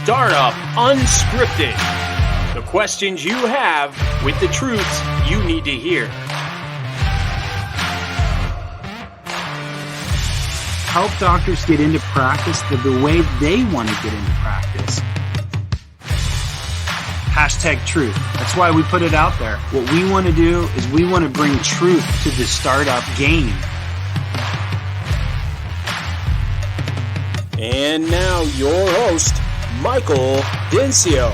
Startup Unscripted. The questions you have with the truths you need to hear. Help doctors get into practice the way they want to get into practice. Hashtag truth. That's why we put it out there. What we want to do is we want to bring truth to the startup game. And now your host, Michael Dinsio.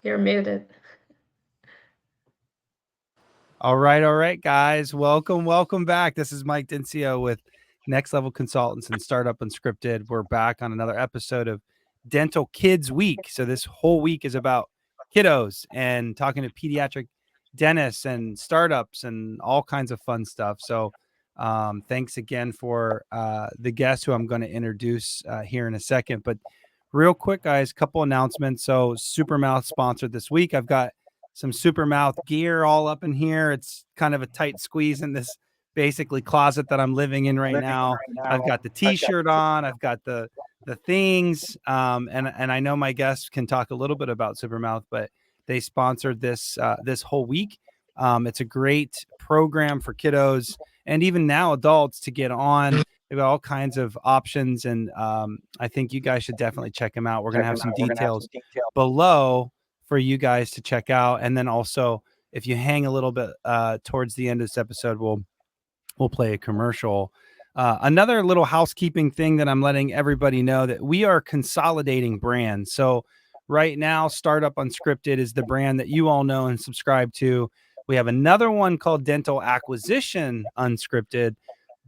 You're muted. All right, guys. Welcome back. This is Mike Dinsio with Next Level Consultants and Startup Unscripted. We're back on another episode of Dental Kids Week. So this whole week is about kiddos and talking to pediatric dentists and startups and all kinds of fun stuff. So thanks again for the guest who I'm going to introduce here in a second. But real quick, guys, couple announcements. So Supermouth sponsored this week. I've got some Supermouth gear all up in here. It's kind of a tight squeeze in this basically closet that I'm living in right now. I've got the t-shirt on. I've got the things. And I know my guests can talk a little bit about Supermouth, but they sponsored this this whole week. It's a great program for kiddos and even now adults to get on. They've got all kinds of options, and I think you guys should definitely check them out. We're going to have some details below for you guys to check out. And then also, if you hang a little bit towards the end of this episode, we'll play a commercial. Another little housekeeping thing that I'm letting everybody know that we are consolidating brands. So right now, Startup Unscripted is the brand that you all know and subscribe to. We have another one called Dental Acquisition Unscripted.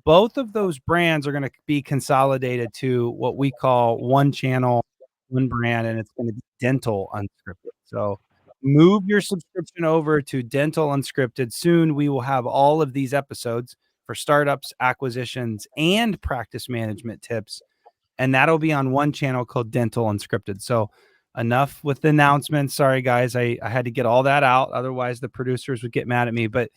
Both of those brands are going to be consolidated to what we call one channel, one brand, and it's going to be Dental Unscripted. So move your subscription over to Dental Unscripted. Soon we will have all of these episodes for startups, acquisitions, and practice management tips. And that'll be on one channel called Dental Unscripted. So enough with the announcements. Sorry, guys. I had to get all that out. Otherwise, the producers would get mad at me. But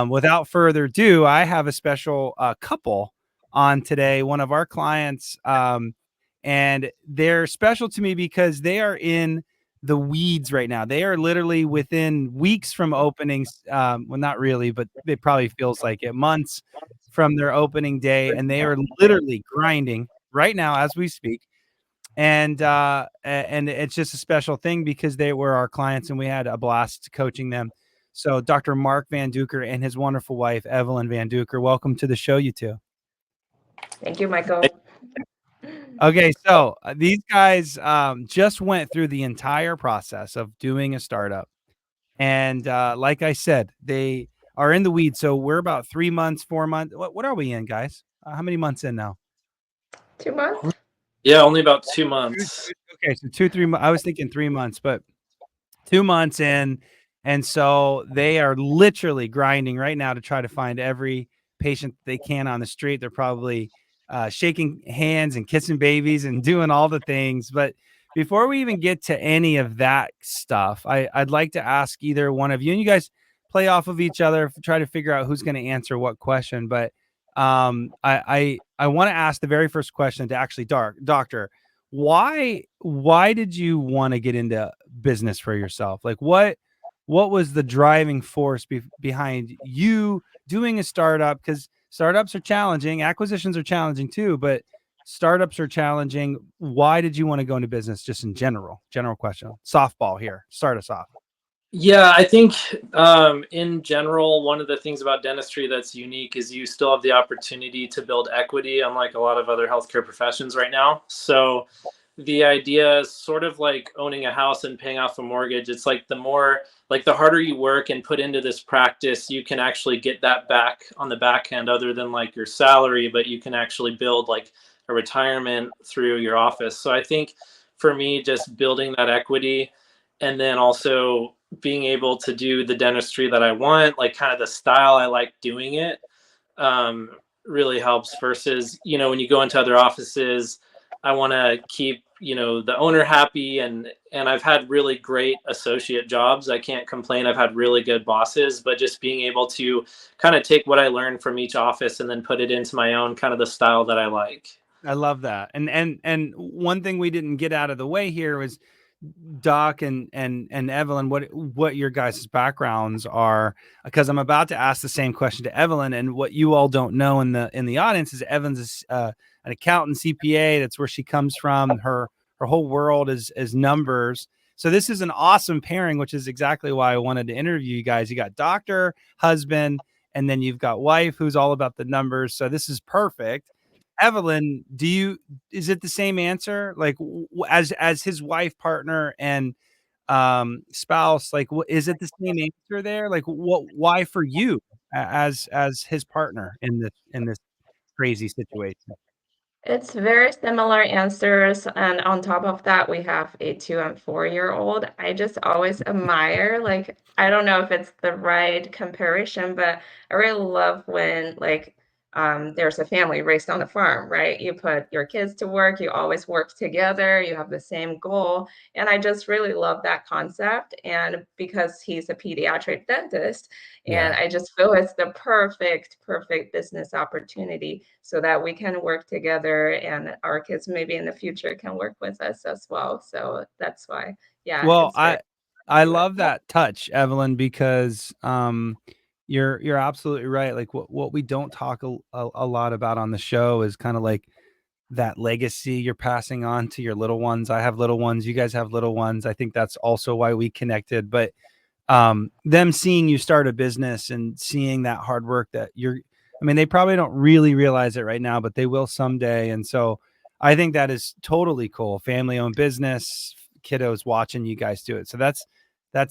without further ado, I have a special couple on today, one of our clients. And they're special to me because they are in the weeds right now. They are literally within weeks from openings. Well, not really, but it probably feels like it, months from their opening day. And they are literally grinding right now as we speak. And it's just a special thing because they were our clients and we had a blast coaching them. So Dr. Mark Van Duker and his wonderful wife, Evelyn Van Duker, welcome to the show, you two. Thank you, Michael. Okay, so these guys just went through the entire process of doing a startup. And like I said, they are in the weeds. So we're about 3 months, 4 months. What are we in, guys? How many months in now? 2 months? Yeah, only about 2 months. Okay, so 2-3 months. I was thinking 3 months, but 2 months in. And so they are literally grinding right now to try to find every patient they can on the street. They're probably shaking hands and kissing babies and doing all the things. But before we even get to any of that stuff, I'd like to ask either one of you, and you guys play off of each other, try to figure out who's going to answer what question. But I want to ask the very first question to actually Doctor, why did you want to get into business for yourself? Like what was the driving force behind you doing a startup? Because startups are challenging, acquisitions are challenging too, but startups are challenging. Why did you want to go into business just in general question? Softball here. Start us off. Yeah, I think in general, one of the things about dentistry that's unique is you still have the opportunity to build equity, unlike a lot of other healthcare professions right now. So the idea is sort of like owning a house and paying off a mortgage. It's like the harder you work and put into this practice, you can actually get that back on the back end other than like your salary, but you can actually build like a retirement through your office. So I think for me, just building that equity and then also being able to do the dentistry that I want, like kind of the style I like doing it, really helps versus, when you go into other offices, I want to keep the owner happy, and I've had really great associate jobs. I can't complain. I've had really good bosses, but just being able to kind of take what I learned from each office and then put it into my own kind of the style that I like. I love that. And one thing we didn't get out of the way here was Doc and Evelyn, what your guys' backgrounds are, because I'm about to ask the same question to Evelyn. And what you all don't know in the audience is Evelyn's an accountant, CPA. That's where she comes from. Her whole world is numbers. So this is an awesome pairing, which is exactly why I wanted to interview you guys. You got doctor, husband, and then you've got wife who's all about the numbers. So this is perfect. Evelyn, is it the same answer? Like as his wife, partner, and spouse, like is it the same answer there? Like why for you as his partner in this crazy situation? It's very similar answers, and on top of that, we have a 2 and 4-year-old. I just always admire, like, I don't know if it's the right comparison, but I really love when, like, there's a family raised on a farm, right? You put your kids to work, you always work together, you have the same goal, and I just really love that concept. And because he's a pediatric dentist, and Yeah. I just feel it's the perfect business opportunity so that we can work together and our kids maybe in the future can work with us as well. So that's why, yeah, Well, it's very I good. love that touch, Evelyn, because you're absolutely right. Like what we don't talk a lot about on the show is kind of like that legacy you're passing on to your little ones. I have little ones, you guys have little ones. I think that's also why we connected. But them seeing you start a business and seeing that hard work that I mean, they probably don't really realize it right now, but they will someday. And so I think that is totally cool. Family owned business, kiddos watching you guys do it. So that's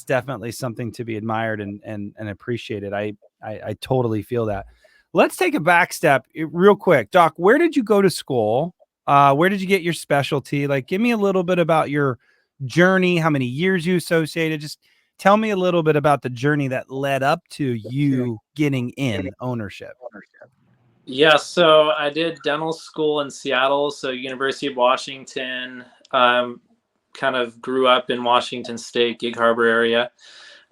definitely something to be admired and appreciated. I totally feel that. Let's take a back step real quick. Doc, where did you go to school? Where did you get your specialty? Like, give me a little bit about your journey, how many years you associated. Just tell me a little bit about the journey that led up to you getting in ownership. Yeah, so I did dental school in Seattle, so University of Washington. Kind of grew up in Washington State, Gig Harbor area.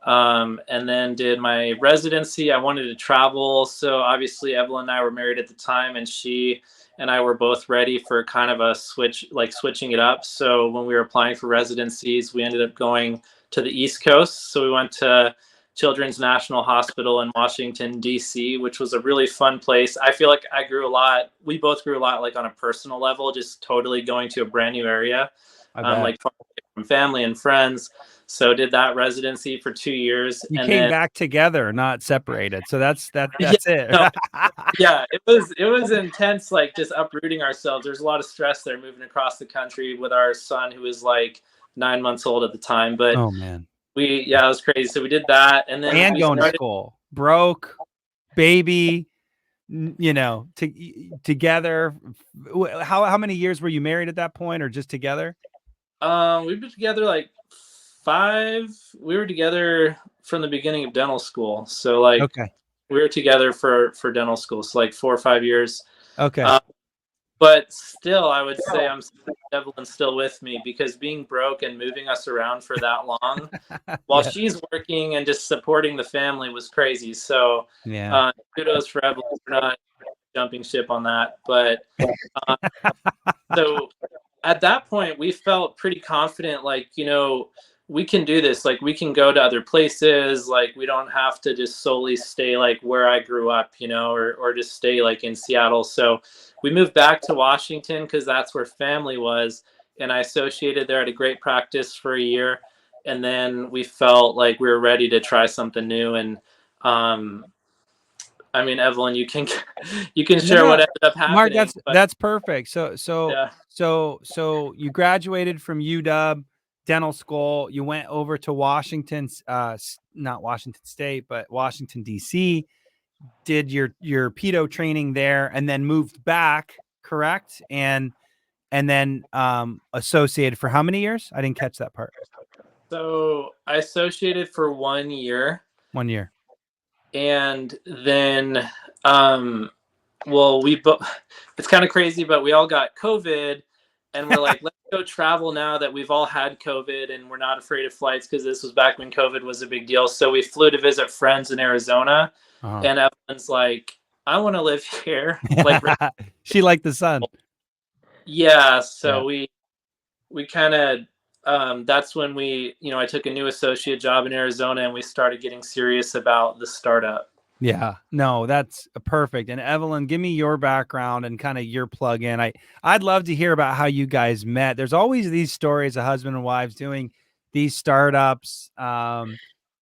And then did my residency. I wanted to travel. So obviously Evelyn and I were married at the time, and she and I were both ready for kind of a switch, like switching it up. So when we were applying for residencies, we ended up going to the East Coast. So we went to Children's National Hospital in Washington, D.C., which was a really fun place. I feel like we both grew a lot, like on a personal level, just totally going to a brand new area, like far away from family and friends. So did that residency for 2 years. You and came then back together, not separated. So that's yeah, it. no, yeah, it was intense, like just uprooting ourselves. There's a lot of stress there moving across the country with our son who was like 9 months old at the time. But Oh man. it was crazy. So we did that, and then And we going to started. school. Broke, baby, together. How many years were you married at that point, or just together? We've been together like 5. We were together from the beginning of dental school. So like Okay. we were together for dental school, so like 4 or 5 years. Okay. But still, I would say Evelyn's still with me, because being broke and moving us around for that long while she's working and just supporting the family was crazy. So Yeah. kudos for Evelyn for not jumping ship on that. But so at that point, we felt pretty confident, like, we can do this. Like, we can go to other places. Like, we don't have to just solely stay like where I grew up, or just stay like in Seattle. So we moved back to Washington because that's where family was. And I associated there at a great practice for a year. And then we felt like we were ready to try something new. And I mean, Evelyn, you can share what ended up happening. Mark, that's perfect. So yeah. So you graduated from UW dental school. You went over to Washington, not Washington State, but Washington D.C. Did your pedo training there, and then moved back. Correct? And then associated for how many years? I didn't catch that part. So I associated for 1 year. 1 year. And then, well, it's kind of crazy, but we all got COVID. and we're like, let's go travel now that we've all had COVID and we're not afraid of flights, because this was back when COVID was a big deal. So we flew to visit friends in Arizona, and Evelyn's like, I want to live here. Like, she liked the sun. yeah. So we kind of, that's when I took a new associate job in Arizona, and we started getting serious about the startup. Yeah, no, that's perfect. And Evelyn, give me your background and kind of your plug in. I'd love to hear about how you guys met. There's always these stories of husband and wives doing these startups,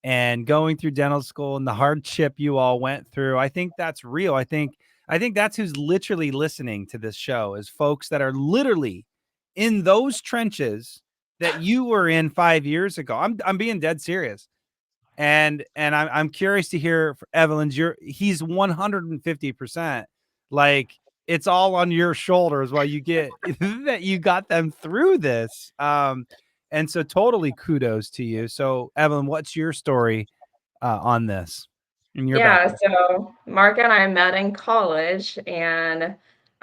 and going through dental school and the hardship you all went through. I think that's real. I think that's who's literally listening to this show, is folks that are literally in those trenches that you were in 5 years ago. I'm being dead serious. And I'm curious to hear Evelyn's. He's 150%. Like, it's all on your shoulders while you get that you got them through this. And so totally kudos to you. So Evelyn, what's your story on this? So Mark and I met in college, and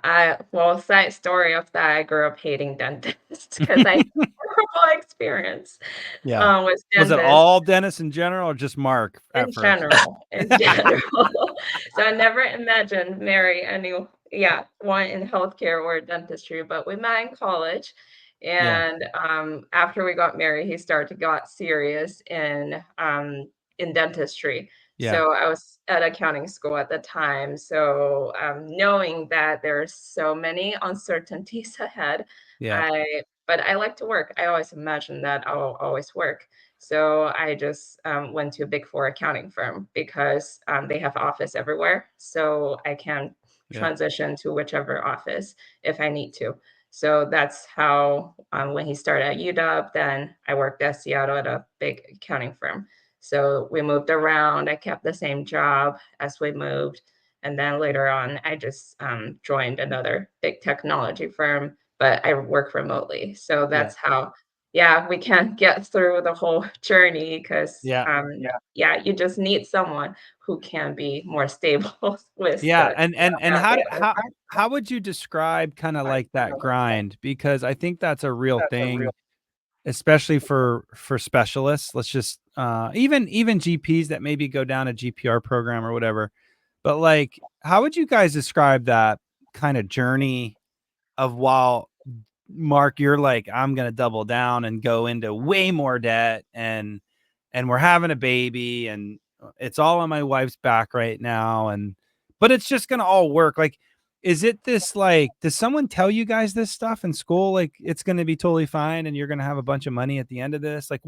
side story of that, I grew up hating dentists because I had a horrible experience with Was dentists. it all dentists in general, or just Mark In general. So I never imagined marry one in healthcare or dentistry, but we met in college. And after we got married, he started to got serious in dentistry. So I was at accounting school at the time. So knowing that there's so many uncertainties ahead, but I like to work. I always imagined that I'll always work. So I just went to a Big Four accounting firm because they have office everywhere. So I can transition to whichever office if I need to. So that's how, when he started at UW, then I worked at Seattle at a big accounting firm. So we moved around. I kept the same job as we moved. And then later on, I just joined another big technology firm, but I work remotely. So that's how, we can get through the whole journey because, you just need someone who can be more stable with. How would you describe kind of like that grind? Because I think that's a real thing, especially for specialists. Let's just even GPs that maybe go down a GPR program or whatever. But like, how would you guys describe that kind of journey of, while Mark, you're like, I'm gonna double down and go into way more debt, and we're having a baby, and it's all on my wife's back right now, but it's just gonna all work. Like, is it this, like, does someone tell you guys this stuff in school? Like, it's gonna be totally fine and you're gonna have a bunch of money at the end of this? Like,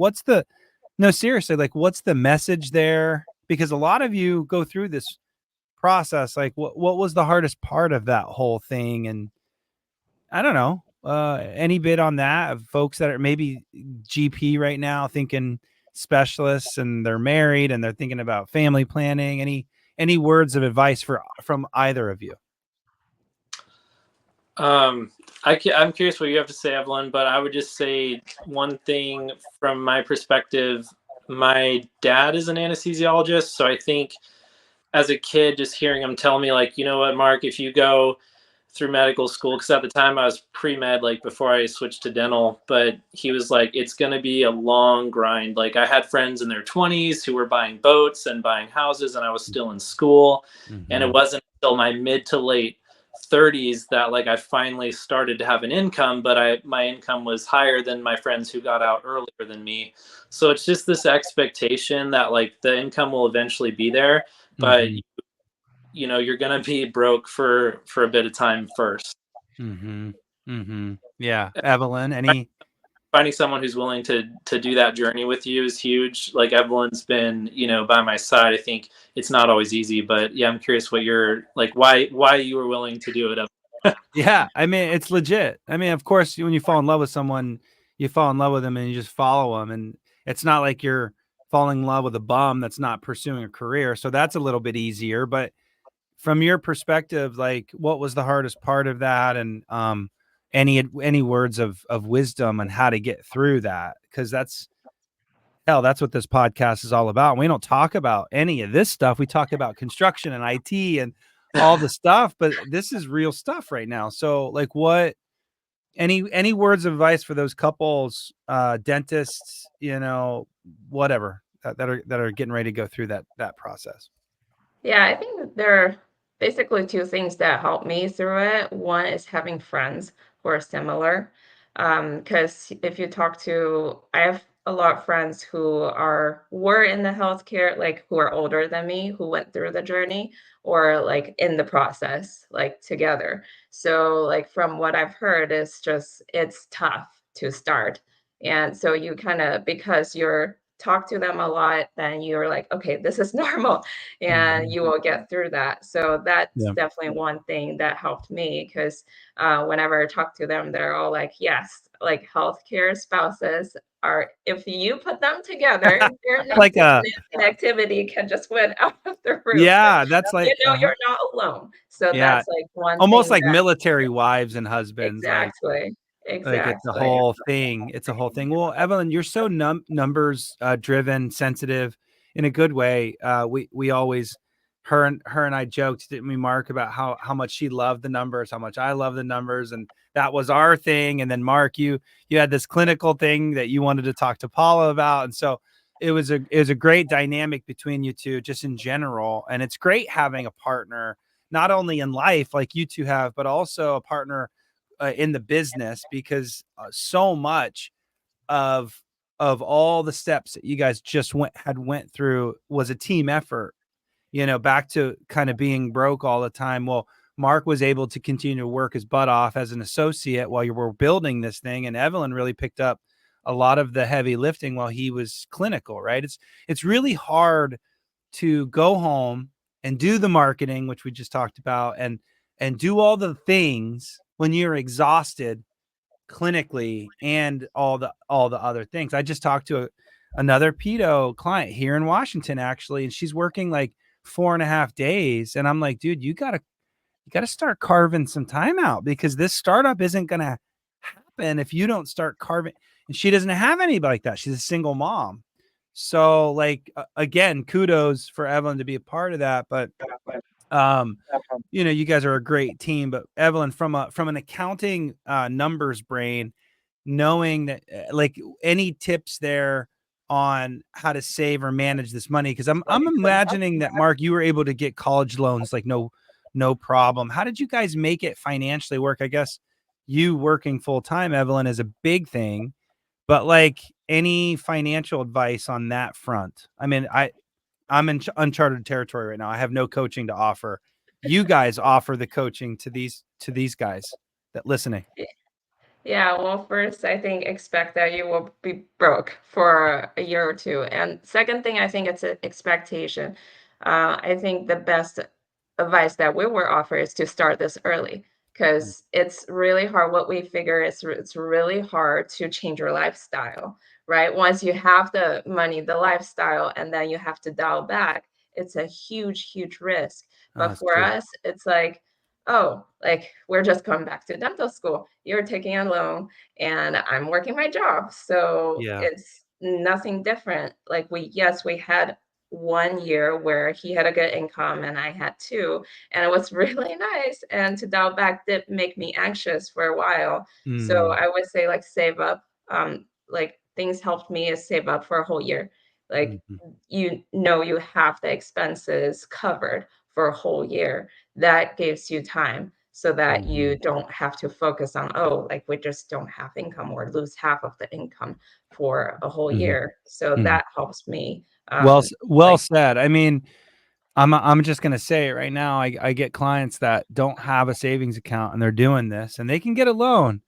no, seriously, like, what's the message there? Because a lot of you go through this process. Like, what was the hardest part of that whole thing? And I don't know, any bit on that, of folks that are maybe GP right now thinking specialists, and they're married and they're thinking about family planning? Any words of advice from either of you? I'm curious what you have to say, Evelyn, but I would just say one thing from my perspective. My dad is an anesthesiologist, so I think as a kid, just hearing him tell me, like, you know what, Mark, if you go through medical school, because at the time I was pre-med, like before I switched to dental, but he was like, it's going to be a long grind. Like, I had friends in their 20s who were buying boats and buying houses, and I was still in school. And it wasn't until my mid to late 30s that, like, I finally started to have an income, but my income was higher than my friends who got out earlier than me. So it's just this expectation that, like, the income will eventually be there, but you're going to be broke for a bit of time first. Yeah. Evelyn, finding someone who's willing to do that journey with you is huge. Like, Evelyn's been, by my side. I think it's not always easy, but yeah, I'm curious what you're like, why you were willing to do it. Yeah. I mean, it's legit. I mean, of course, when you fall in love with someone, you fall in love with them and you just follow them. And it's not like you're falling in love with a bum that's not pursuing a career. So that's a little bit easier. But from your perspective, like, what was the hardest part of that? And any words of wisdom on how to get through that? Because that's what this podcast is all about. We don't talk about any of this stuff. We talk about construction and IT and all the stuff, but this is real stuff right now. So, like, what any words of advice for those couples, dentists, whatever that are getting ready to go through that process? Yeah, I think that there are basically two things that help me through it. One is having friends who are similar. Because if you talk to, I have a lot of friends who were in the healthcare, like who are older than me, who went through the journey or like in the process, like together. So like from what I've heard, it's tough to start. And so you kind of, because you're talk to them a lot, then you're like, okay, this is normal and Mhm. you will get through that. So that's Yeah. definitely one thing that helped me because whenever I talk to them, they're all like, yes, like healthcare spouses are, if you put them together, their Like a connectivity can just went out of the roof. yeah, that's You like know, you're not alone. So yeah, that's like one almost thing like that military wives and husbands, exactly, like it's a exactly. whole thing. It's a whole thing. Well, Evelyn, you're so numbers driven, sensitive in a good way. We always her and I joked, didn't we, Mark, about how much she loved the numbers, how much I love the numbers, and that was our thing. And then Mark, you had this clinical thing that you wanted to talk to Paula about, and so it was a great dynamic between you two, just in general. And it's great having a partner, not only in life like you two have, but also a partner in the business, because so much of all the steps that you guys just went through was a team effort, back to kind of being broke all the time. Well, Mark was able to continue to work his butt off as an associate while you were building this thing, and Evelyn really picked up a lot of the heavy lifting while he was clinical, right? It's really hard to go home and do the marketing, which we just talked about, and do all the things when you're exhausted clinically and all the other things. I just talked to another pedo client here in Washington, actually, and she's working like 4.5 days. And I'm like, dude, you gotta start carving some time out, because this startup isn't gonna happen if you don't start carving. And she doesn't have anybody like that. She's a single mom. So like again, kudos for Evelyn to be a part of that. But um you guys are a great team. But Evelyn, from an accounting numbers brain, knowing that like any tips there on how to save or manage this money, because I'm imagining that, Mark, you were able to get college loans like no problem. How did you guys make it financially work? I guess you working full time, Evelyn, is a big thing, but like any financial advice on that front? I mean, I'm in uncharted territory right now. I have no coaching to offer. You guys offer the coaching to these guys that listening. Yeah, well, first, I think expect that you will be broke for a year or two. And second thing, I think it's an expectation. I think the best advice that we were offered is to start this early because it's really hard. What we figure is it's really hard to change your lifestyle, right? Once you have the money, the lifestyle, and then you have to dial back, it's a huge, huge risk. Oh, But that's for true. us, it's like, oh, like we're just going back to dental school. You're taking a loan and I'm working my job. So Yeah. it's nothing different. Like yes, we had 1 year where he had a good income and I had two, and it was really nice. And to dial back did make me anxious for a while. So Mm, I would say like save up. Like things helped me is save up for a whole year. Like mhm, you have the expenses covered for a whole year. That gives you time so that you mhm, don't have to focus on, oh, like we just don't have income or lose half of the income for a whole mhm, year. So mhm. that helps me. Well Like said. I mean, I'm just gonna say it right now. I get clients that don't have a savings account and they're doing this, and they can get a loan.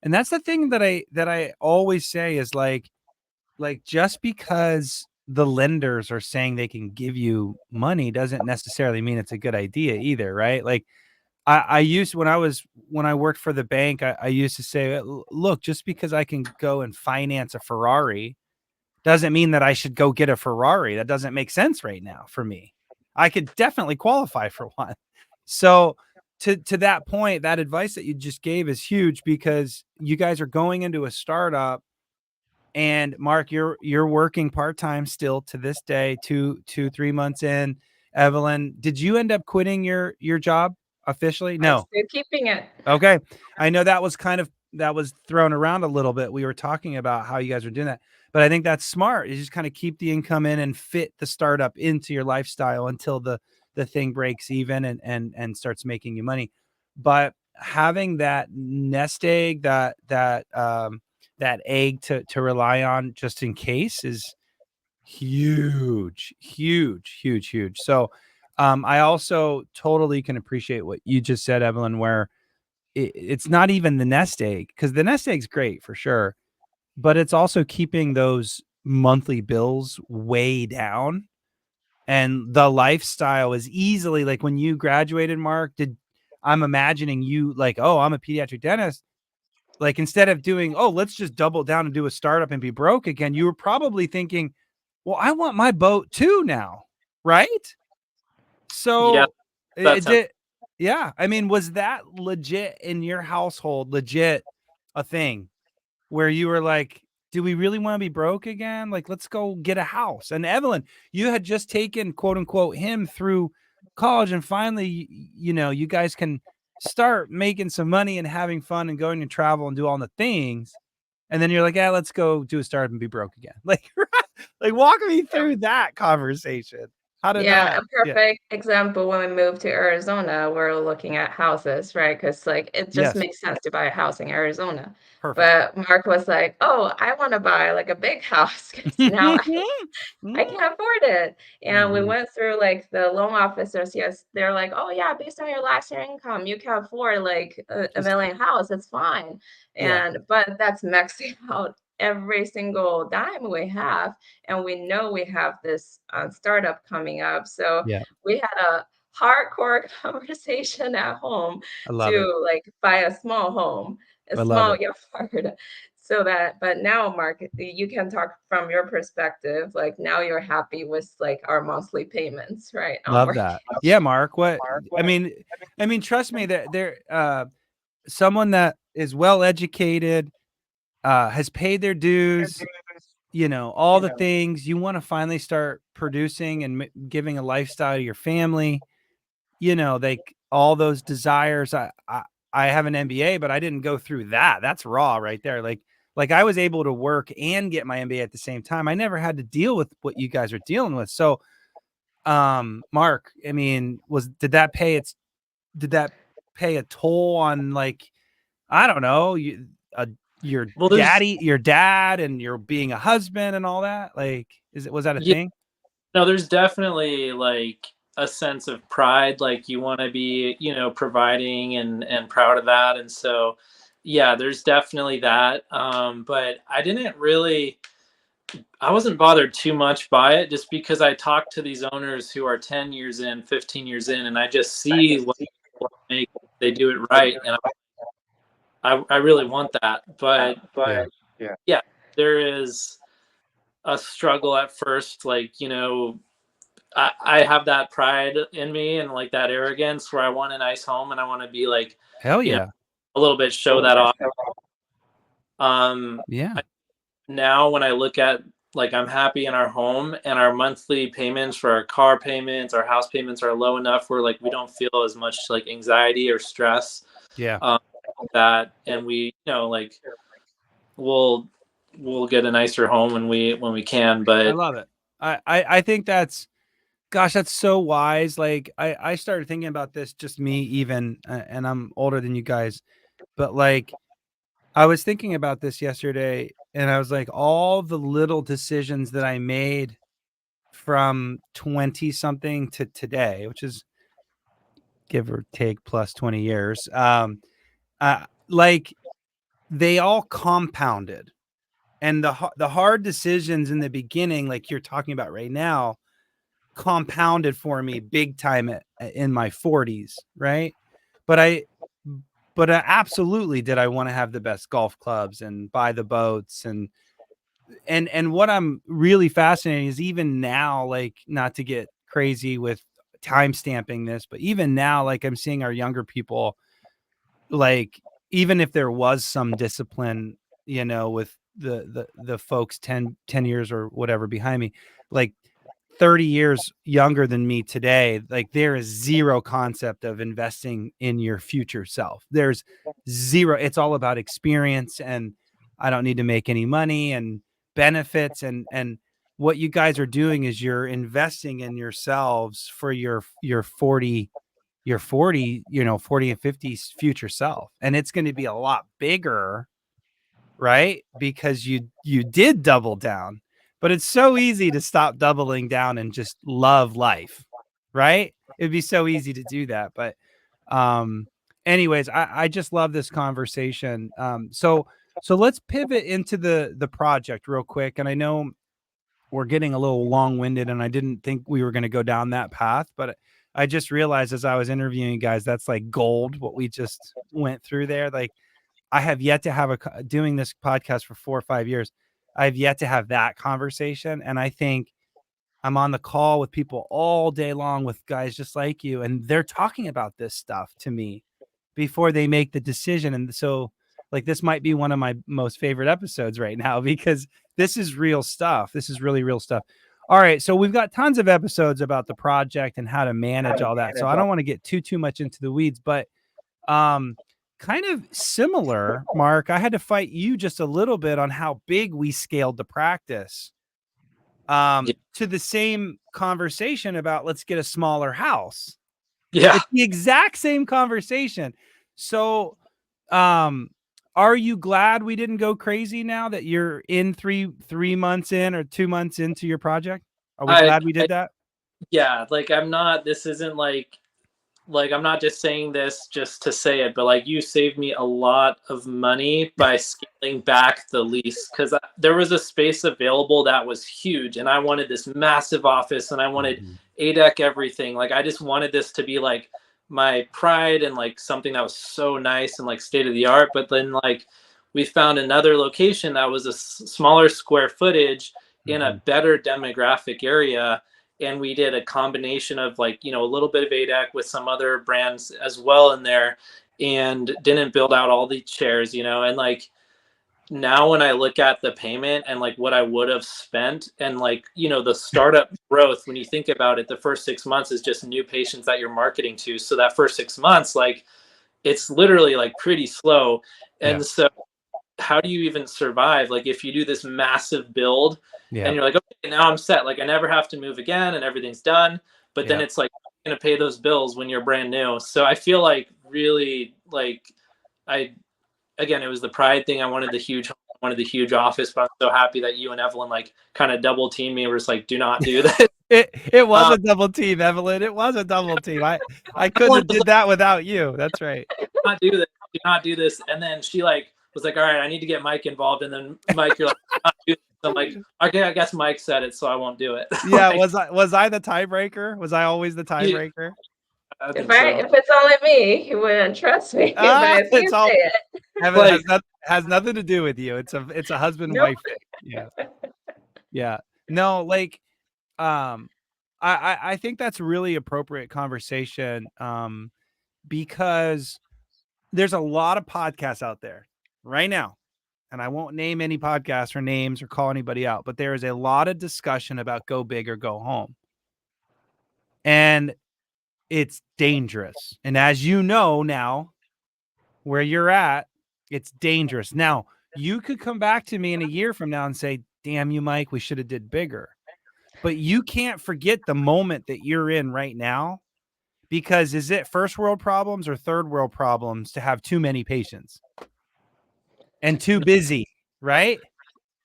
And that's the thing that I always say is like just because the lenders are saying they can give you money doesn't necessarily mean it's a good idea either, right? Like I used when I worked for the bank, I used to say, Look, just because I can go and finance a Ferrari doesn't mean that I should go get a Ferrari. That doesn't make sense right now for me. I could definitely qualify for one." So to that point, that advice that you just gave is huge, because you guys are going into a startup. And Mark, you're working part-time still to this day, 3 months in. Evelyn, did you end up quitting your job officially? I'm No. still keeping it. Okay. I know that was kind of that was thrown around a little bit. We were talking about how you guys are doing that, but I think that's smart. You just kind of keep the income in and fit the startup into your lifestyle until the thing breaks even and starts making you money. But having that nest egg, that egg to rely on just in case is huge, huge, huge, huge. So I also totally can appreciate what you just said, Evelyn, where it's not even the nest egg, because the nest egg's great for sure, but it's also keeping those monthly bills way down. And the lifestyle is easily like when you graduated, Mark, I'm imagining you like, oh, I'm a pediatric dentist. Like instead of doing, oh, let's just double down and do a startup and be broke again, you were probably thinking, well, I want my boat too now, right? Yeah, So it that's did. Yeah. I mean, was that legit in your household, legit a thing where you were like, do we really want to be broke again? Like, let's go get a house. And Evelyn, you had just taken quote unquote him through college. And finally, you guys can start making some money and having fun and going to travel and do all the things. And then you're like, yeah, let's go do a startup and be broke again. Like walk me through that conversation. How did Yeah, that? a Yeah. perfect example when we moved to Arizona, we're looking at houses, right? Because like it just Yes. makes sense to buy a house in Arizona. Perfect. But Mark was like, "Oh, I want to buy like a big house because now I can't afford it." And we Mhm. went through like the loan officers. Yes, they're like, "Oh yeah, based on your last year income, you can afford like a Just million house. It's fine." yeah. But that's maxing out every single dime we have, and we know we have this startup coming up. So Yeah. we had a hardcore conversation at home I love it. to like buy a small home, a I love small it. yard. So that, but now, Mark, you can talk from your perspective. Like now you're happy with like our monthly payments, right? Love that. Yeah, Mark. What I mean, trust me that someone that is well educated, has paid their dues, all the things you want to finally start producing and giving a lifestyle to your family, like all those desires. I have an MBA, but I didn't go through that. That's raw right there. Like I was able to work and get my MBA at the same time. I never had to deal with what you guys are dealing with. So, Mark, I mean, did that pay a toll on, like, I don't know, your well. There's your dad and your being a husband and all that? Like, was that a yeah, thing? no, there's definitely like a sense of pride, like you want to be, providing and proud of that, and so yeah, there's definitely that. But I wasn't bothered too much by it, just because I talk to these owners who are 10 years in, 15 years in, and I just see what they make, they do it right, and I really want that. But Yeah. yeah, there is a struggle at first, like, I have that pride in me and like that arrogance where I want a nice home and I want to be like, Hell you know, yeah. a little bit show that off. Um, Yeah. Now when I look at, like, I'm happy in our home and our monthly payments for our car payments, our house payments are low enough where like we don't feel as much like anxiety or stress, Yeah. um, that, and we, like we'll get a nicer home when we can, I but love it. I think gosh, that's so wise. Like I started thinking about this, just me even, and I'm older than you guys, but like I was thinking about this yesterday and I was like, all the little decisions that I made from 20 something to today, which is give or take plus 20 years. Like they all compounded, and the hard decisions in the beginning, like you're talking about right now, compounded for me big time in my 40s, right? But absolutely did I want to have the best golf clubs and buy the boats, and what I'm really fascinating is even now, like, not to get crazy with time stamping this, but even now, like, I'm seeing our younger people, like, even if there was some discipline, with the folks 10 years or whatever behind me, like 30 years younger than me today, like there is zero concept of investing in your future self. There's zero. It's all about experience, and I don't need to make any money and benefits. And what you guys are doing is you're investing in yourselves for your 40, 40 and 50 future self. And it's going to be a lot bigger, right? Because you did double down. But it's so easy to stop doubling down and just love life, right? It'd be so easy to do that. But anyways, I just love this conversation. So let's pivot into the project real quick. And I know we're getting a little long-winded, and I didn't think we were going to go down that path, but I just realized as I was interviewing you guys, that's like gold, what we just went through there. Like, I have yet to have doing this podcast for 4 or 5 years. I've yet to have that conversation. And I think I'm on the call with people all day long with guys just like you, and they're talking about this stuff to me before they make the decision. And so, like, this might be one of my most favorite episodes right now, because this is real stuff. This is really real stuff. All right. So we've got tons of episodes about the project and how to manage all that. So I don't want to get too much into the weeds, but kind of similar, Mark, I had to fight you just a little bit on how big we scaled the practice to the same conversation about let's get a smaller house. Yeah. It's the exact same conversation. So are you glad we didn't go crazy now that you're in 3 months in or 2 months into your project? Are we glad we did that? Yeah. Like, this isn't like I'm not just saying this just to say it, but like, you saved me a lot of money by scaling back the lease, because there was a space available that was huge, and I wanted this massive office, and I wanted ADEC everything. Like, I just wanted this to be like my pride and like something that was so nice and like state of the art. But then like we found another location that was a smaller square footage in a better demographic area. And we did a combination of like, a little bit of ADEC with some other brands as well in there, and didn't build out all the chairs, and like now when I look at the payment and like what I would have spent, and like, the startup growth, when you think about it, the first 6 months is just new patients that you're marketing to. So that first 6 months, like, it's literally like pretty slow. And so how do you even survive? Like, if you do this massive build and you're like, okay, now I'm set. Like, I never have to move again and everything's done. But then it's like, you're going to pay those bills when you're brand new. So I feel like really like again, it was the pride thing. I wanted the huge office, but I'm so happy that you and Evelyn like kind of double teamed me. We're just like, do not do this. It was a double team, Evelyn. It was a double team. I couldn't have did that without you. That's right. Do not do this. And then she like was like, all right, I need to get Mike involved. And then Mike, you're like, not do this. I'm like, okay, I guess Mike said it, so I won't do it. Yeah, was I the tiebreaker? Was I always the tiebreaker? If it's only me, he wouldn't trust me. But if you say it, Evan, has nothing to do with you. It's a husband wife thing. Yeah. No, like, I think that's really appropriate conversation, because there's a lot of podcasts out there right now, and I won't name any podcasts or names or call anybody out, but there is a lot of discussion about go big or go home. And it's dangerous. And as you know now, where you're at, it's dangerous. Now, you could come back to me in a year from now and say, damn you, Mike, we should have did bigger. But you can't forget the moment that you're in right now, because is it first world problems or third world problems to have too many patients and too busy, right?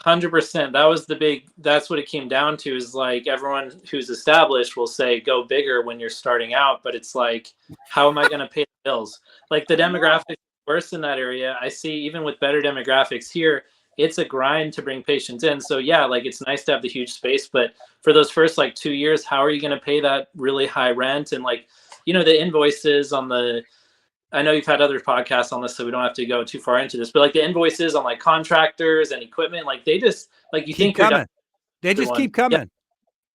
100%. That's what it came down to, is like, everyone who's established will say go bigger when you're starting out, but it's like, how am I going to pay the bills? Like, the demographics worse in that area. I see even with better demographics here, it's a grind to bring patients in. So yeah, like, it's nice to have the huge space, but for those first like 2 years, how are you going to pay that really high rent? And like, the invoices on I know you've had other podcasts on this, so we don't have to go too far into this, but like the invoices on like contractors and equipment, like they just like, you keep think coming. They just keep coming.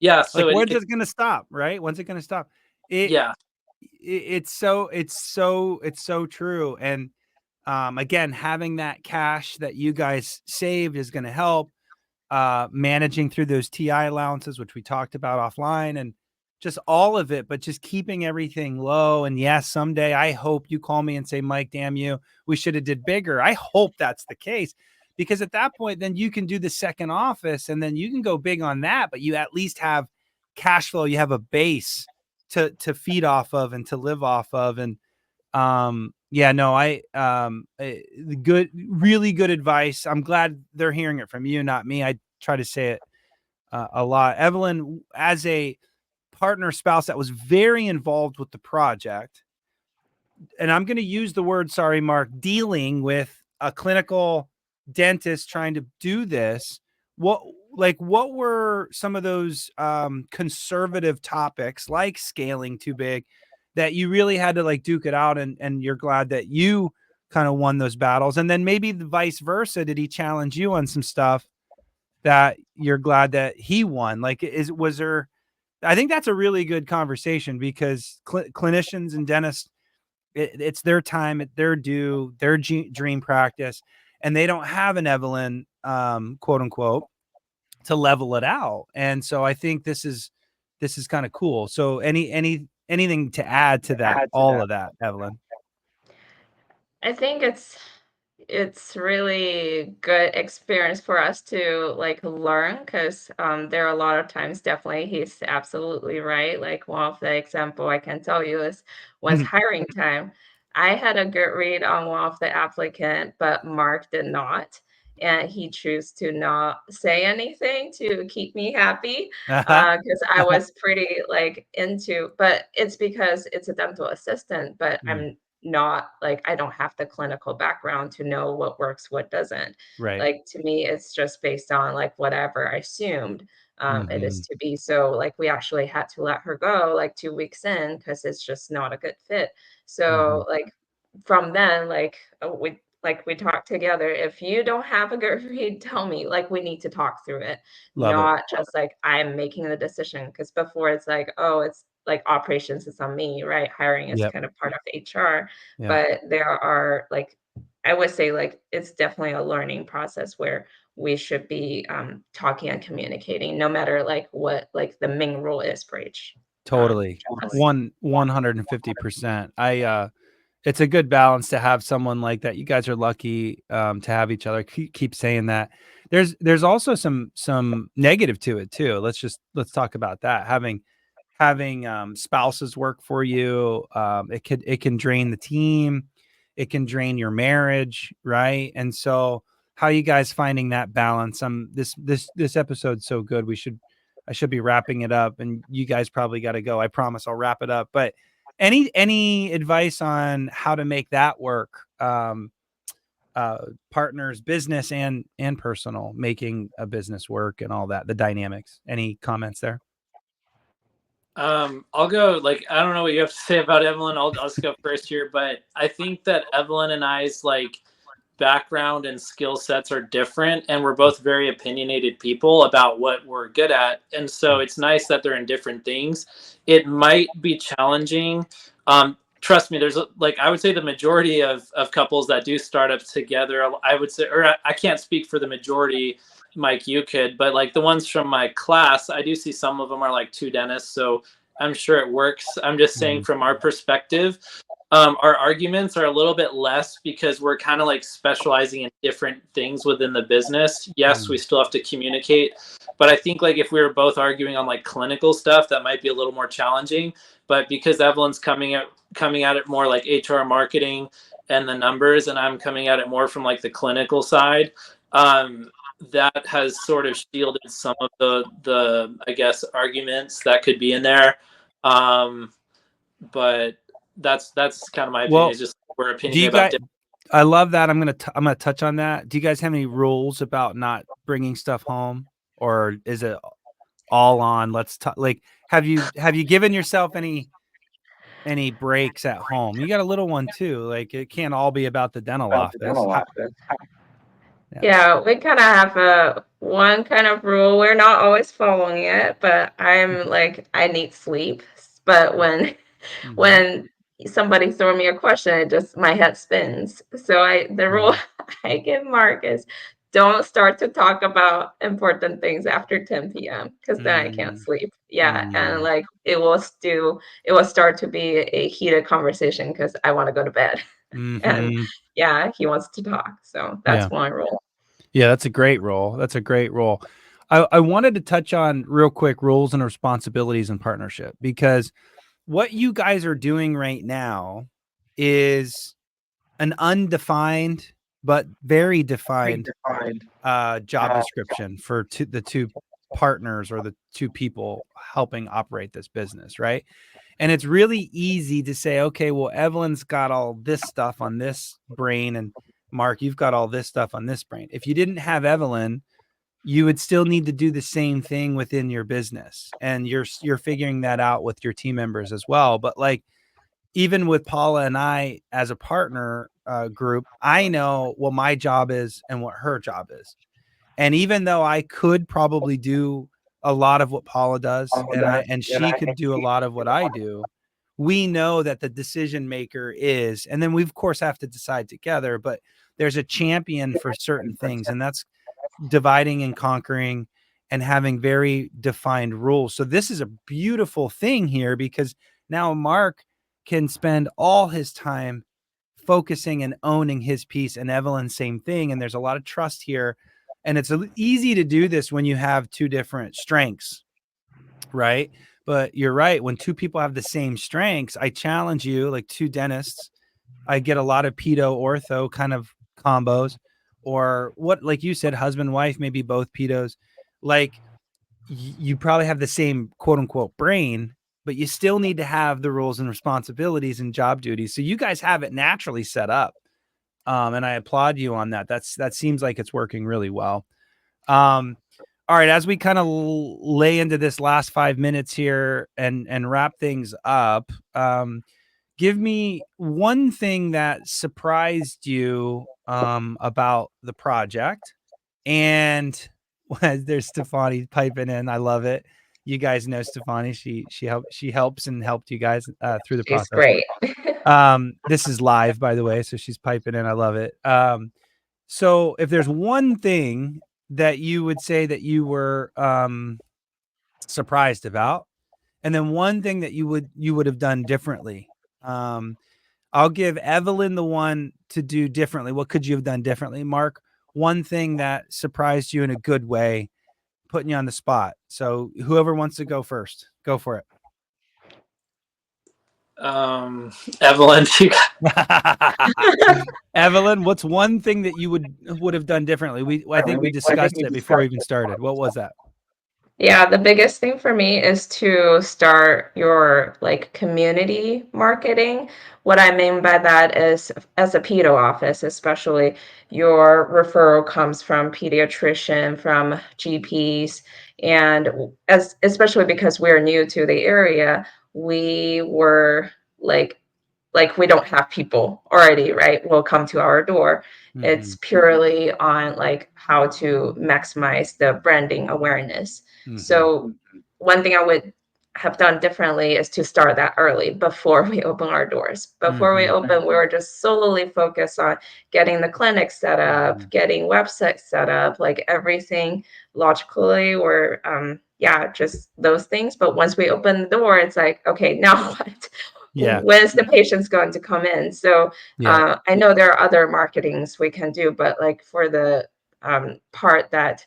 Yeah. So like, when's it going to stop? Right. When's it going to stop? It's so true. And again, having that cash that you guys saved is going to help. managing through those TI allowances, which we talked about offline, and just all of it, but just keeping everything low. And yes, someday I hope you call me and say, Mike, damn you, we should have did bigger. I hope that's the case, because at that point, then you can do the second office and then you can go big on that, but you at least have cash flow. You have a base to feed off of and to live off of. And yeah, no, really good advice. I'm glad they're hearing it from you, not me. I try to say it a lot. Evelyn, as a partner spouse that was very involved with the project, and I'm going to use the word, sorry, Mark, dealing with a clinical dentist trying to do this. What were some of those conservative topics, like scaling too big, that you really had to like duke it out, and you're glad that you kind of won those battles? And then maybe the vice versa. Did he challenge you on some stuff that you're glad that he won? Like, was there, I think that's a really good conversation, because clinicians and dentists, it's their time, their due, their dream practice, and they don't have an Evelyn, quote unquote, to level it out. And so I think this is kind of cool. So anything to add to that, all of that, Evelyn? I think it's really good experience for us to like learn, because there are a lot of times, definitely he's absolutely right. Like, one of the example I can tell you is was hiring time. I had a good read on one of the applicant, but Mark did not. And he chose to not say anything to keep me happy, because I was pretty like into, but it's because it's a dental assistant, but I'm not like, I don't have the clinical background to know what works, what doesn't. Right. Like, to me, it's just based on like whatever I assumed it is to be. So like, we actually had to let her go like 2 weeks in, because it's just not a good fit. So like, from then, like, we talked together. If you don't have a good read, tell me. Like, we need to talk through it. Love it. Not just like I'm making the decision. Because before, it's like, oh, it's like operations is on me, right? Hiring is Yep. kind of part of HR. Yep. But there are like, I would say like, it's definitely a learning process where we should be talking and communicating, no matter like what like the main rule is for each. Totally. 150%. It's a good balance to have someone like that. You guys are lucky to have each other. Keep saying that. There's also some negative to it too. Let's talk about that. Having spouses work for you, it can drain the team, it can drain your marriage, right? And so, how you guys finding that balance? This episode's so good. I should be wrapping it up, and you guys probably got to go. I promise I'll wrap it up. But any advice on how to make that work? Partners, business and personal, making a business work and all that, the dynamics. Any comments there? I'll go. Like, I don't know what you have to say about Evelyn. I'll just go first here, but I think that Evelyn and I's like background and skill sets are different, and we're both very opinionated people about what we're good at, and so it's nice that they're in different things. It might be challenging. Trust me, there's like, I would say the majority of couples that do startups together, I would say, or I can't speak for the majority, Mike, you could, but like the ones from my class, I do see some of them are like two dentists, so I'm sure it works. I'm just saying from our perspective, our arguments are a little bit less because we're kind of like specializing in different things within the business. Yes, we still have to communicate, but I think like if we were both arguing on like clinical stuff, that might be a little more challenging. But because Evelyn's coming at it more like HR marketing and the numbers, and I'm coming at it more from like the clinical side, that has sort of shielded some of the I guess arguments that could be in there. But that's kind of my opinion. Well, is just we're opinion about different. I love that. I'm gonna touch on that. Do you guys have any rules about not bringing stuff home, or is it all on? Let's talk. Like, have you given yourself any breaks at home? You got a little one too. Like, it can't all be about the dental office. Yeah, we kind of have a one kind of rule. We're not always following it, but I'm like, I need sleep. But when somebody throw me a question, it just, my head spins. So the rule I give Mark is don't start to talk about important things after 10 p.m. because then I can't Mm, sleep. Yeah, and mm, like it will start to be a heated conversation because I want to go to bed. And mhm. yeah, he wants to talk. So Yeah. that's one rule. Yeah, that's a great role. That's a great role. I wanted to touch on real quick roles and responsibilities in partnership, because what you guys are doing right now is an undefined but very defined job description for the two partners or the two people helping operate this business, right? And it's really easy to say, okay, well, Evelyn's got all this stuff on this brain, and Mark, you've got all this stuff on this brain. If you didn't have Evelyn, you would still need to do the same thing within your business, and you're figuring that out with your team members as well. But like, even with Paula and I as a partner group, I know what my job is and what her job is. And even though I could probably do a lot of what Paula does, and she could do a lot of what I do, we know that the decision maker is, and then we of course have to decide together, but there's a champion for certain things, and that's dividing and conquering and having very defined rules. So this is a beautiful thing here, because now Mark can spend all his time focusing and owning his piece, and Evelyn, same thing. And there's a lot of trust here. And it's easy to do this when you have two different strengths, right? But you're right. When two people have the same strengths, I challenge you, like two dentists, I get a lot of pedo ortho kind of combos, or what, like you said, husband, wife, maybe both pedos. Like, you probably have the same quote unquote brain, but you still need to have the roles and responsibilities and job duties. So you guys have it naturally set up. And I applaud you on that. That seems like it's working really well. All right, as we kind of lay into this last 5 minutes here and wrap things up, give me one thing that surprised you about the project. And there's Stefani piping in. I love it. You guys know Stefani. She helps and helped you guys through the She's process. great. This is live, by the way, so she's piping in. I love it. So if there's one thing that you would say that you were surprised about, and then one thing that you would have done differently, I'll give Evelyn the one to do differently. What could you have done differently, Mark? One thing that surprised you in a good way, putting you on the spot. So whoever wants to go first, go for it. Evelyn, Evelyn, what's one thing that you would have done differently? I think we discussed it before we even started. What was that? Yeah, the biggest thing for me is to start your like community marketing. What I mean by that is, as a pedo office, especially, your referral comes from pediatrician, from GPs, and as especially because we're new to the area, we were like we don't have people already, right, will come to our door. It's purely on like how to maximize the branding awareness. So one thing I would have done differently is to start that early before we open our doors. Before we open, we were just solely focused on getting the clinic set up, getting websites set up, like everything logically, or yeah, just those things. But once we open the door, it's like, okay, now what? Yeah. When's the patient's going to come in? So Yeah. I know there are other marketings we can do, but like for the part that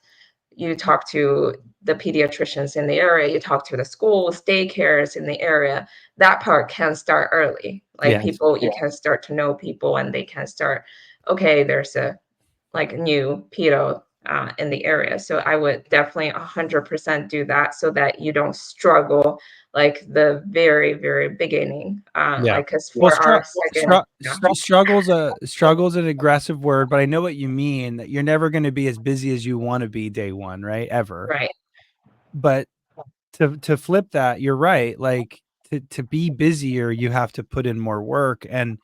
you talk to the pediatricians in the area, you talk to the schools, daycares in the area, that part can start early. Like Yes. people, you can start to know people, and they can start, okay, there's a like new pedo in the area. So I would definitely 100% do that, so that you don't struggle like the very, very beginning. Yeah. Like, because Well, for our second, yeah. struggle's an aggressive word, but I know what you mean, that you're never going to be as busy as you want to be day one, right? Ever. Right. But to flip that, you're right. Like, to be busier, you have to put in more work. And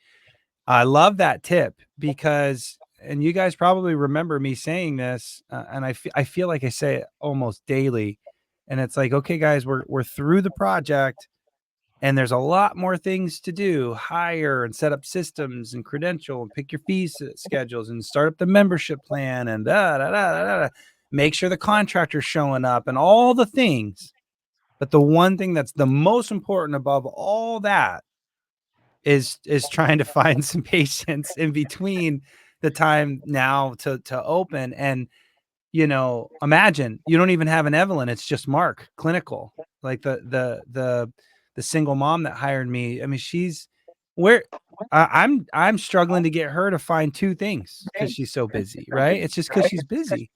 I love that tip, because, and you guys probably remember me saying this, and I feel like I say it almost daily. And it's like, okay, guys, we're through the project. And there's a lot more things to do, hire and set up systems and credential and pick your fee schedules and start up the membership plan and make sure the contractor's showing up and all the things. But the one thing that's the most important above all that is trying to find some patience in between the time now to open. And imagine you don't even have an Evelyn, it's just Mark clinical, like the single mom that hired me. I mean, she's where I'm struggling to get her to find two things because she's so busy, right? It's just because she's busy.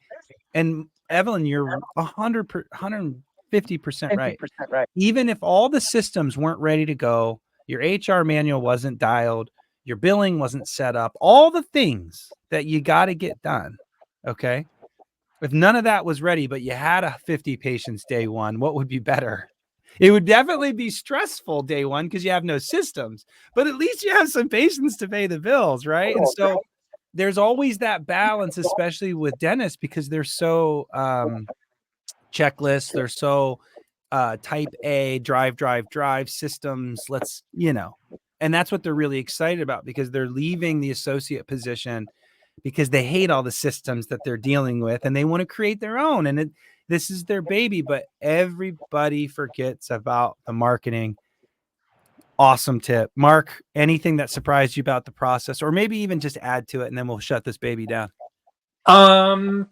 And Evelyn, you're 150% right. Even if all the systems weren't ready to go, your HR manual wasn't dialed, your billing wasn't set up, all the things that you got to get done. Okay. If none of that was ready, but you had a 50 patients day one, what would be better? It would definitely be stressful day one because you have no systems, but at least you have some patients to pay the bills, right? And so there's always that balance, especially with dentists, because they're so checklists, they're so type A, drive systems. And that's what they're really excited about because they're leaving the associate position because they hate all the systems that they're dealing with and they want to create their own. And this is their baby, but everybody forgets about the marketing. Awesome tip. Mark, anything that surprised you about the process, or maybe even just add to it and then we'll shut this baby down. I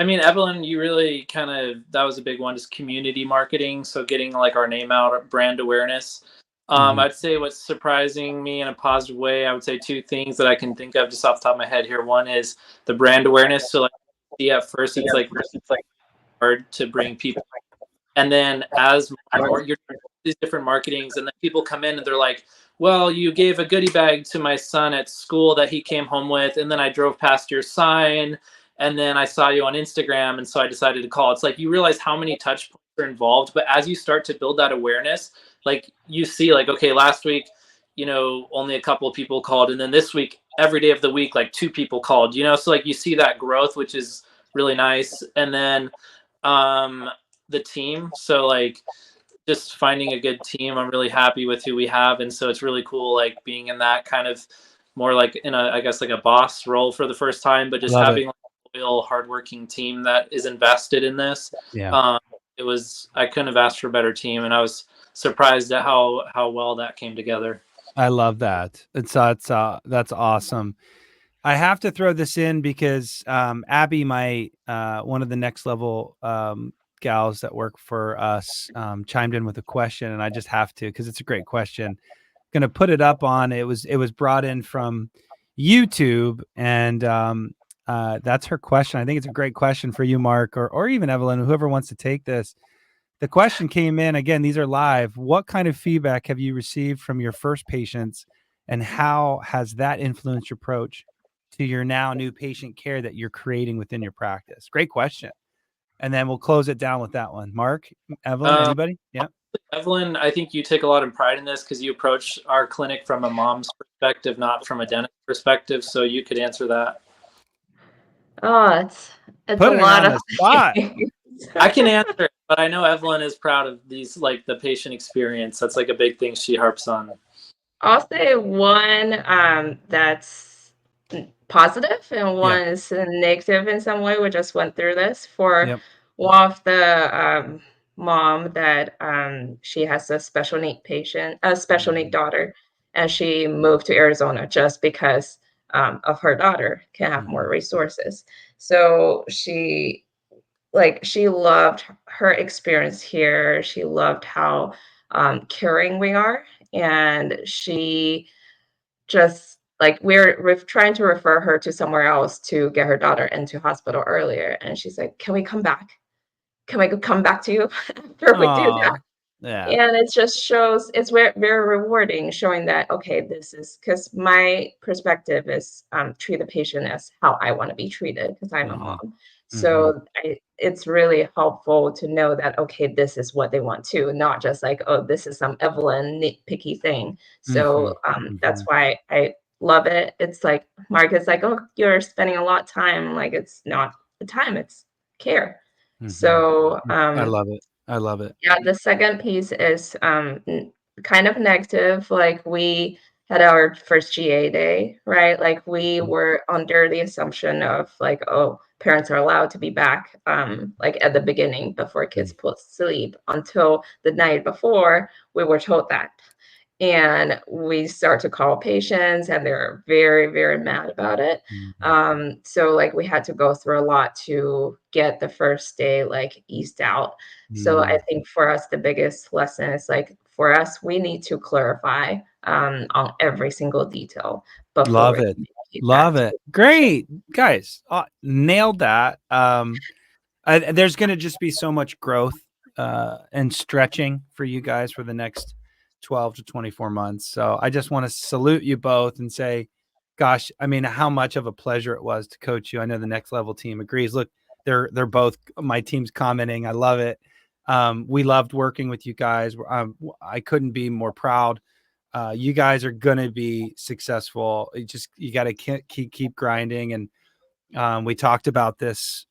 mean, Evelyn, you really that was a big one, just community marketing. So getting like our name out, brand awareness. I'd say what's surprising me in a positive way, I would say two things that I can think of just off the top of my head here. One is the brand awareness. So like, at first it's like hard to bring people. And then as more you're these different marketings, and then people come in and they're like, well, you gave a goodie bag to my son at school that he came home with. And then I drove past your sign and then I saw you on Instagram. And so I decided to call. It's like, you realize how many touch points are involved, but as you start to build that awareness, like you see like, okay, last week, only a couple of people called. And then this week, every day of the week, like 2 people called, so like you see that growth, which is really nice. And then, the team. So like just finding a good team, I'm really happy with who we have. And so it's really cool, like being in that kind of more like in I guess like a boss role for the first time, but just having like a loyal, hardworking team that is invested in this. Yeah. I couldn't have asked for a better team. And I was surprised at how well that came together. I love that. That's awesome. I have to throw this in because Abby, my one of the next level gals that work for us, chimed in with a question, and I just have to because it's a great question. Going to put it up on. It was brought in from YouTube, and that's her question. I think it's a great question for you, Mark, or even Evelyn, whoever wants to take this. The question came in again. These are live. What kind of feedback have you received from your first patients, and how has that influenced your approach to your now new patient care that you're creating within your practice? Great question. And then we'll close it down with that one. Mark, Evelyn, anybody? Yeah. Evelyn, I think you take a lot of pride in this because you approach our clinic from a mom's perspective, not from a dentist perspective. So you could answer that. Oh, it's Put a lot of spot. I can answer it, but I know Evelyn is proud of these, like the patient experience. That's like a big thing she harps on. I'll say one that's positive and one is negative in some way. We just went through this for one of the mom that she has a special need daughter, and she moved to Arizona just because of her daughter can have more resources. So she loved her experience here. She loved how caring we are. And she just we're trying to refer her to somewhere else to get her daughter into hospital earlier. And she's like, can we come back? Can we come back to you after we do that? Yeah. And it just shows, it's very, very rewarding, showing that, okay, this is, because my perspective is treat the patient as how I want to be treated because I'm a mom. So it's really helpful to know that, okay, this is what they want too, not just like, oh, this is some Evelyn nitpicky thing. So that's why I love it. It's like, Mark is like, oh, you're spending a lot of time. Like, it's not the time, it's care. So I love it. Yeah, the second piece is kind of negative. Like we had our first GA day, right? Like we were under the assumption of like, oh, parents are allowed to be back like at the beginning before kids put sleep, until the night before we were told that. And we start to call patients and they're very, very mad about it. So like we had to go through a lot to get the first day like eased out. So I think for us, the biggest lesson is like, for us, we need to clarify on every single detail before Love we it. communicate Love that. it. Great. Guys, nailed that. There's going to just be so much growth and stretching for you guys for the next 12 to 24 months. So I just want to salute you both and say, gosh, I mean, how much of a pleasure it was to coach you. I know the Next Level team agrees. Look, they're both, my team's commenting. I love it. We loved working with you guys. I couldn't be more proud. You guys are going to be successful. You got to keep grinding. And we talked about this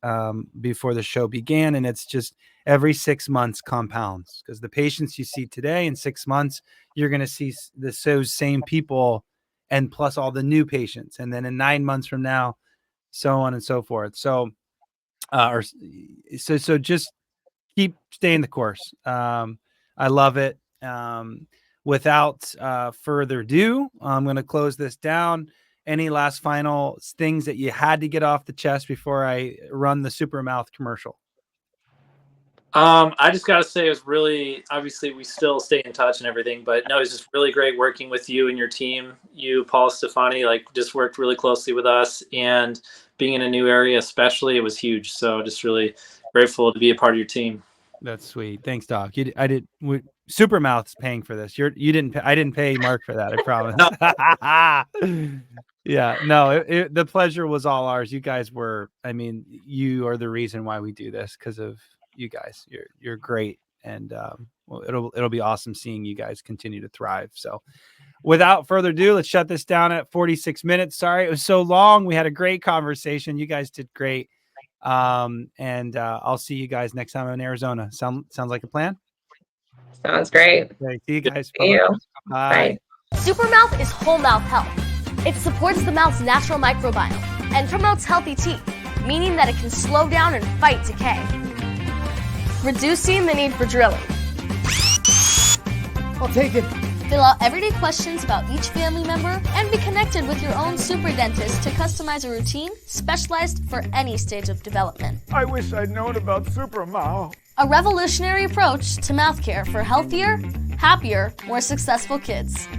before the show began, and it's just every 6 months compounds, because the patients you see today, in 6 months, you're going to see those same people and plus all the new patients. And then in 9 months from now, so on and so forth. So just keep staying the course. I love it. Without further ado, I'm going to close this down. Any last final things that you had to get off the chest before I run the super mouth commercial? I just got to say, it was really, obviously we still stay in touch and everything, but no, it's just really great working with you and your team. You, Paul, Stefani, like just worked really closely with us, and being in a new area, especially, it was huge. So just really grateful to be a part of your team. That's sweet. Thanks, Doc. Supermouth's paying for this. You didn't. I didn't pay Mark for that. I promise. Yeah. No. The pleasure was all ours. You guys were. I mean, you are the reason why we do this, because of you guys. You're great, and well, it'll be awesome seeing you guys continue to thrive. So, without further ado, let's shut this down at 46 minutes. Sorry it was so long. We had a great conversation. You guys did great. And I'll see you guys next time in Arizona. Sounds like a plan? Sounds great. Okay, see you guys. See you. Bye. Supermouth is whole mouth health. It supports the mouth's natural microbiome and promotes healthy teeth, meaning that it can slow down and fight decay, reducing the need for drilling. I'll take it. Fill out everyday questions about each family member and be connected with your own super dentist to customize a routine specialized for any stage of development. I wish I'd known about Supermouth. A revolutionary approach to mouth care for healthier, happier, more successful kids.